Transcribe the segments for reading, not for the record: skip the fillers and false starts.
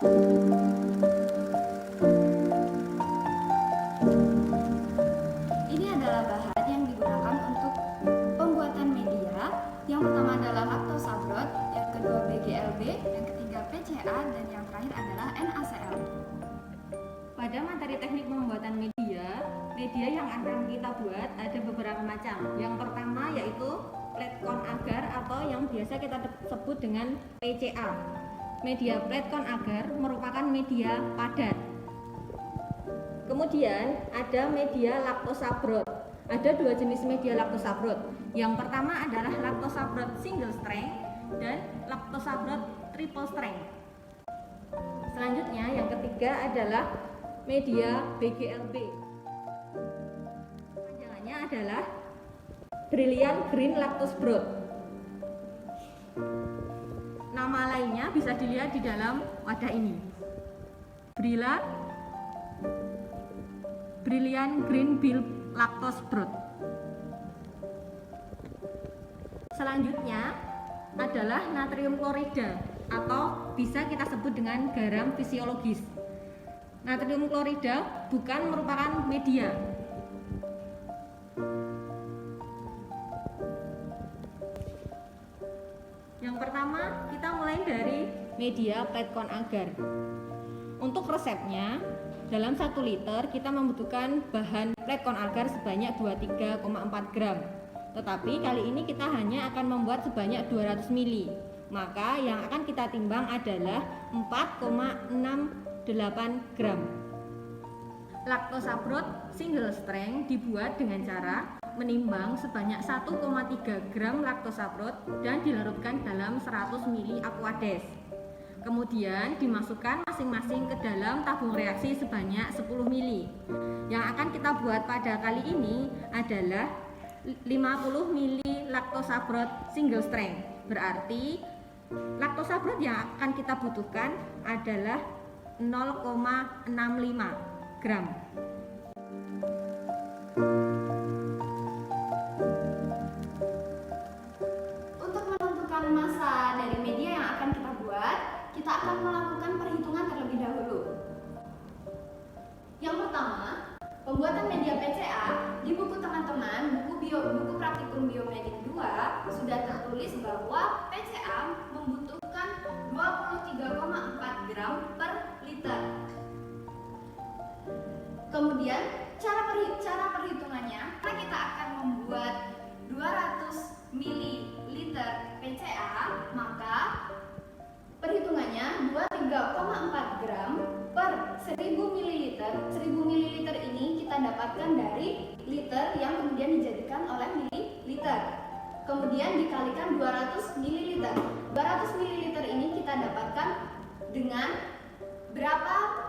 Ini adalah bahan yang digunakan untuk pembuatan media. Yang pertama adalah laktosabrot, yang kedua BGLB, yang ketiga PCA, dan yang terakhir adalah NaCl. Pada materi teknik pembuatan media yang akan kita buat ada beberapa macam. Yang pertama yaitu pletkon agar atau yang biasa kita sebut dengan PCA. Media pletkon agar merupakan media padat. Kemudian ada media laktosabrot. Ada dua jenis media laktosabrot. Yang pertama adalah laktosabrot single strength dan laktosabrot triple strength. Selanjutnya yang ketiga adalah media BGLB. Panjangannya adalah Brilliant Green Lactose Broth. Nama lainnya bisa dilihat di dalam wadah ini. Brilliant Green Bilb Lactose Broth. Selanjutnya adalah natrium klorida atau bisa kita sebut dengan garam fisiologis. Natrium klorida bukan merupakan media. Yang pertama kita mulai dari media pletkon agar. Untuk resepnya, dalam 1 liter kita membutuhkan bahan pletkon agar sebanyak 23,4 gram. Tetapi kali ini kita hanya akan membuat sebanyak 200 ml. Maka yang akan kita timbang adalah 4,68 gram. Laktosabrot single strength dibuat dengan cara menimbang sebanyak 1,3 gram laktosabrot dan dilarutkan dalam 100 ml aquades. Kemudian dimasukkan masing-masing ke dalam tabung reaksi sebanyak 10 ml. Yang akan kita buat pada kali ini adalah 50 ml laktosabrot single strength. Berarti laktosabrot yang akan kita butuhkan adalah 0,65 gram. Untuk menentukan massa dari media yang akan kita buat, kita akan melakukan perhitungan terlebih dahulu. Yang pertama, pembuatan media PCA di buku teman-teman, buku praktikum biomedik 2 sudah tertulis bahwa PCA membutuhkan 23,4 gram per liter. Kemudian cara perhitungannya, karena kita akan membuat 200 ml PCA, maka perhitungannya 23,4 gram per 1000 ml. 1000 ml ini kita dapatkan dari liter yang kemudian dijadikan oleh mililiter. Kemudian dikalikan 200 ml. 200 ml ini kita dapatkan dengan berapa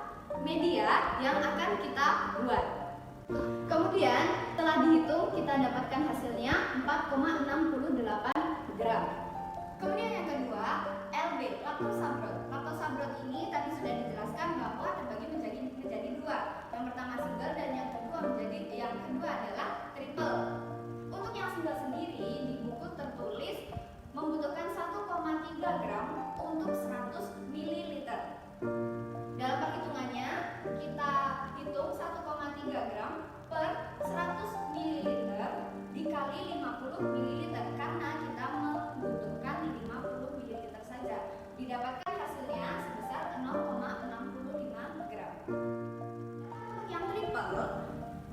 media yang akan kita buat. Kemudian setelah dihitung kita dapatkan hasilnya 4,68 gram. Kemudian yang kedua, LB, laktosabrot. Laktosabrot ini tadi sudah dijelaskan bahwa terbagi menjadi dua. Yang pertama single dan yang kedua adalah triple. Untuk yang single sendiri di buku tertulis membutuhkan 1,3 gram untuk 100 ml. Dalam perhitungannya kita hitung 1,3 gram per 100 ml dikali 50 ml karena kita membutuhkan 50 ml saja. Didapatkan hasilnya sebesar 0,65 gram. Untuk yang triple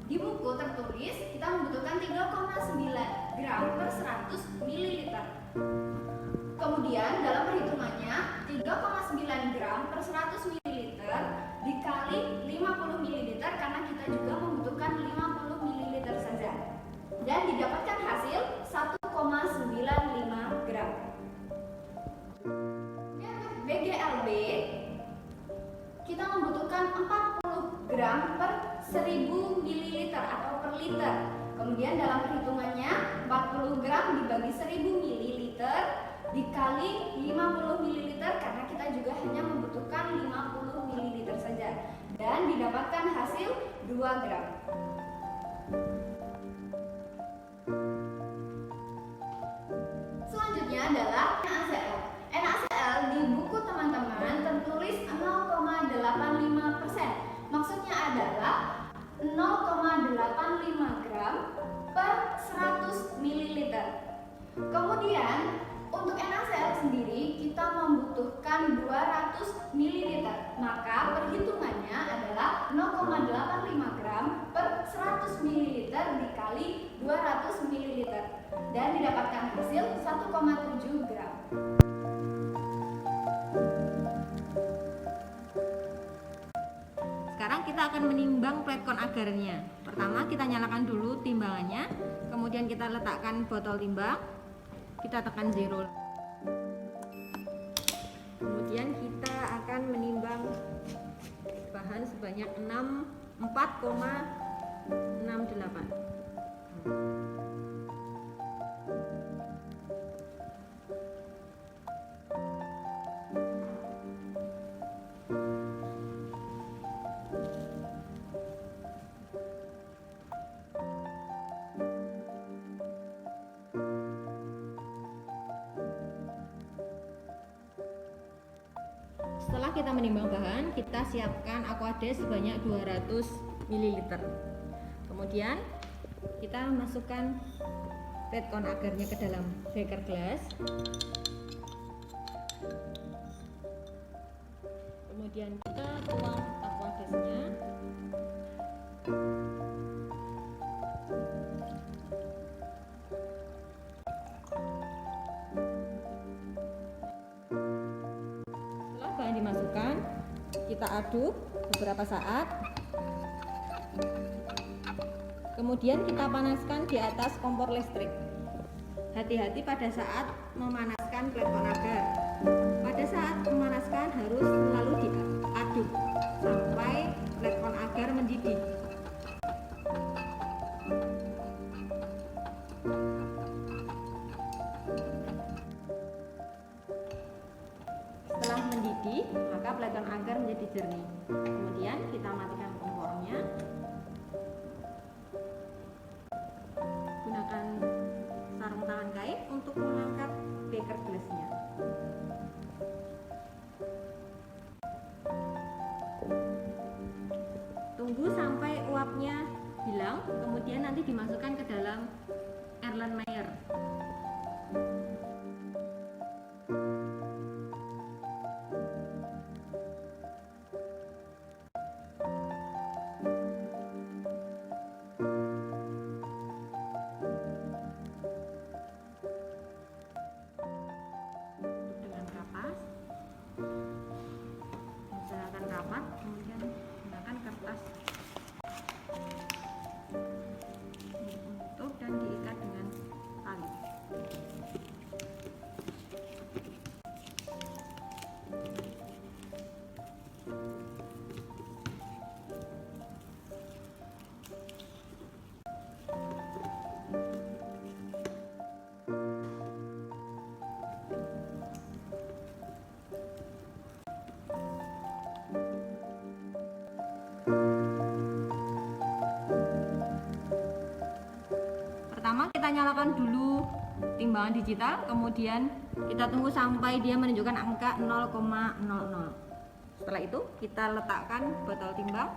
di buku tertulis kita membutuhkan 3,9 gram per 100 ml. Kemudian dalam perhitungannya 3,9 gram per 100 ml dikali 50 ml karena kita juga membutuhkan 50 ml saja. Dan didapatkan hasil 1,95 gram. BGLB kita membutuhkan 40 gram per 1000 ml atau per liter. Kemudian dalam perhitungannya 40 gram dibagi 1000 ml dikali 50 ml karena kita juga hanya membutuhkan 50 ml saja. Dan didapatkan hasil 2 gram. Selanjutnya adalah NaCl. NaCl di buku teman-teman tertulis 0,5 Kemudian untuk NaCl sendiri kita membutuhkan 200 ml. Maka perhitungannya adalah 0,85 gram per 100 ml dikali 200 ml dan didapatkan hasil 1,7 gram. Sekarang kita akan menimbang pletkon agarnya. Pertama kita nyalakan dulu timbangannya, kemudian kita letakkan botol timbang, kita tekan 0. Kemudian kita akan menimbang bahan sebanyak 4,68. Setelah kita menimbang bahan, kita siapkan aquades sebanyak 200 ml. Kemudian kita masukkan pletkon agarnya ke dalam beker gelas. Kemudian kita tuang aquadesnya. Bahan dimasukkan, kita aduk beberapa saat, kemudian kita panaskan di atas kompor listrik. Hati-hati pada saat memanaskan pletkon agar. Pada saat memanaskan harus selalu diaduk sampai pletkon agar mendidih. Setelah mendidih, maka pletkon agar menjadi jernih. Kemudian kita matikan kompornya. Gunakan sarung tangan kain untuk mengangkat beker gelasnya. Tunggu sampai uapnya hilang, kemudian nanti dimasukkan ke dalam Erlenmeyer. Usahakan rapat, kemudian gunakan kertas untuk dan diikat dengan tali. Pertama kita nyalakan dulu timbangan digital, kemudian kita tunggu sampai dia menunjukkan angka 0,00. Setelah itu kita letakkan botol timbang.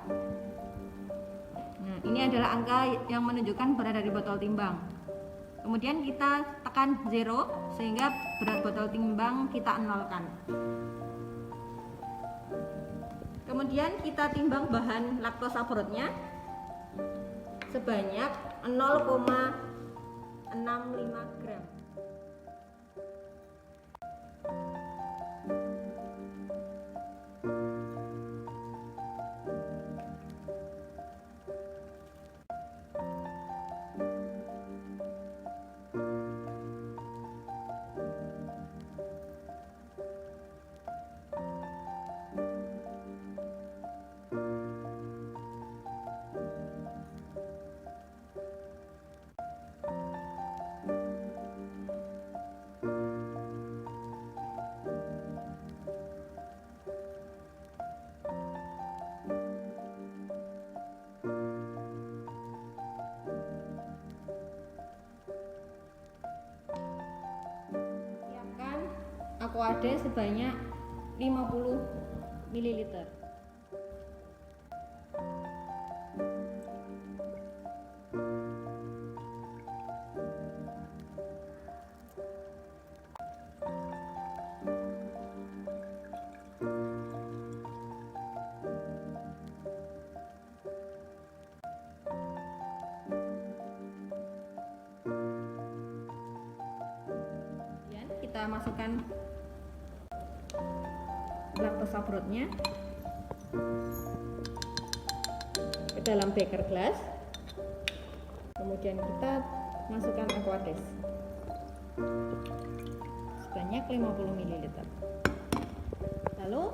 Nah, ini adalah angka yang menunjukkan berat dari botol timbang. Kemudian kita tekan 0 sehingga berat botol timbang kita nolkan. Kemudian kita timbang bahan laktosaborotnya sebanyak 0,65 gram. Aquades sebanyak 50 ml. kita masukkan laktosabrotnya ke dalam beker gelas. Kemudian kita masukkan aquades sebanyak 50 ml. Lalu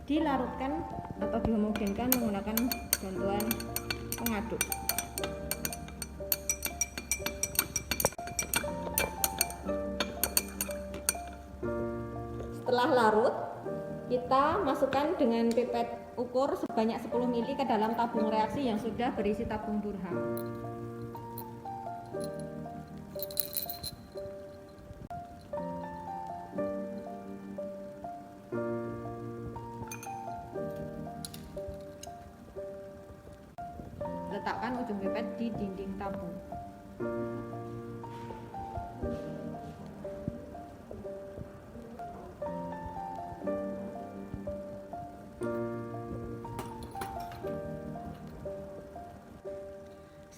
dilarutkan atau dihomogenkan menggunakan bantuan pengaduk. Setelah larut, kita masukkan dengan pipet ukur sebanyak 10 ml ke dalam tabung reaksi yang sudah berisi tabung Durham. Letakkan ujung pipet di dinding tabung.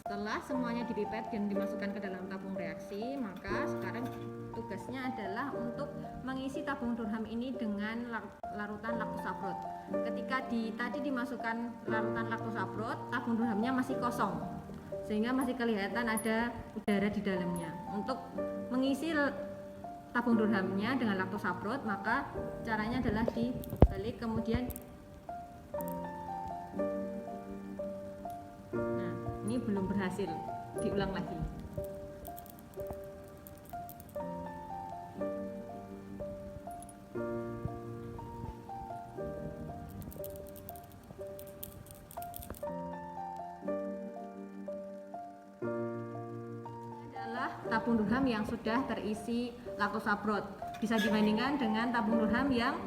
Setelah semuanya dipipet dan dimasukkan ke dalam tabung reaksi, maka sekarang tugasnya adalah untuk mengisi tabung Durham ini dengan larutan laktosabrot. Ketika tadi dimasukkan larutan laktosabrot, tabung Durhamnya masih kosong, sehingga masih kelihatan ada udara di dalamnya. Untuk mengisi tabung Durhamnya dengan laktosabrot, maka caranya adalah dibalik, kemudian ini belum berhasil, diulang lagi. Adalah tabung Durham yang sudah terisi laktosabrot. Bisa dibandingkan dengan tabung Durham yang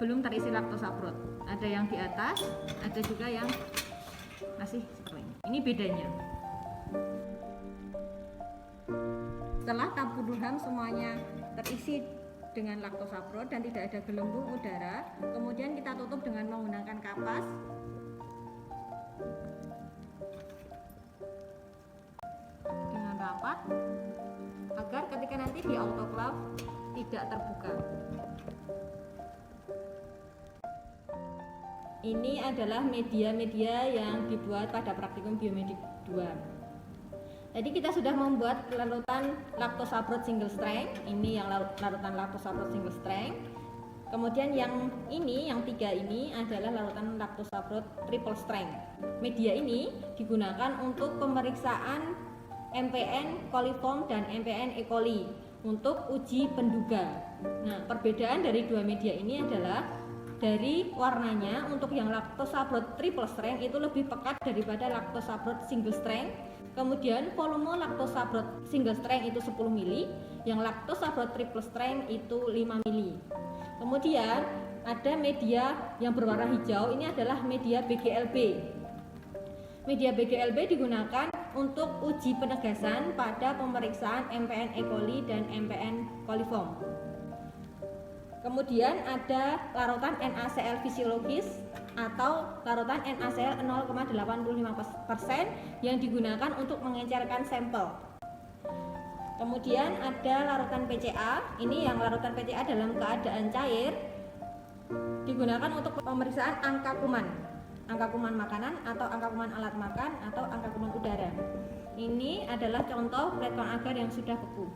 belum terisi laktosabrot. Ada yang di atas, ada juga yang masih seperti ini. Ini bedanya. Setelah tabung Durham semuanya terisi dengan laktosabrot dan tidak ada gelembung udara, kemudian kita tutup dengan menggunakan kapas. Dengan rapat agar ketika nanti di autoclave tidak terbuka. Ini adalah media-media yang dibuat pada praktikum biomedik 2. Jadi kita sudah membuat larutan laktosabrot single strength. Ini yang larutan laktosabrot single strength. Kemudian yang ini, yang 3 ini adalah larutan laktosabrot triple strength. Media ini digunakan untuk pemeriksaan MPN coliform dan MPN E. coli untuk uji penduga. Nah, perbedaan dari dua media ini adalah dari warnanya. Untuk yang laktosabrot triple strength itu lebih pekat daripada laktosabrot single strength. Kemudian volume laktosabrot single strength itu 10 ml, yang laktosabrot triple strength itu 5 ml. Kemudian ada media yang berwarna hijau, ini adalah media BGLB. Media BGLB digunakan untuk uji penegasan pada pemeriksaan MPN E. coli dan MPN coliform. Kemudian ada larutan NaCl fisiologis atau larutan NaCl 0,85% yang digunakan untuk mengencerkan sampel. Kemudian ada larutan PCA, ini yang larutan PCA dalam keadaan cair digunakan untuk pemeriksaan angka kuman makanan atau angka kuman alat makan atau angka kuman udara. Ini adalah contoh platform agar yang sudah beku.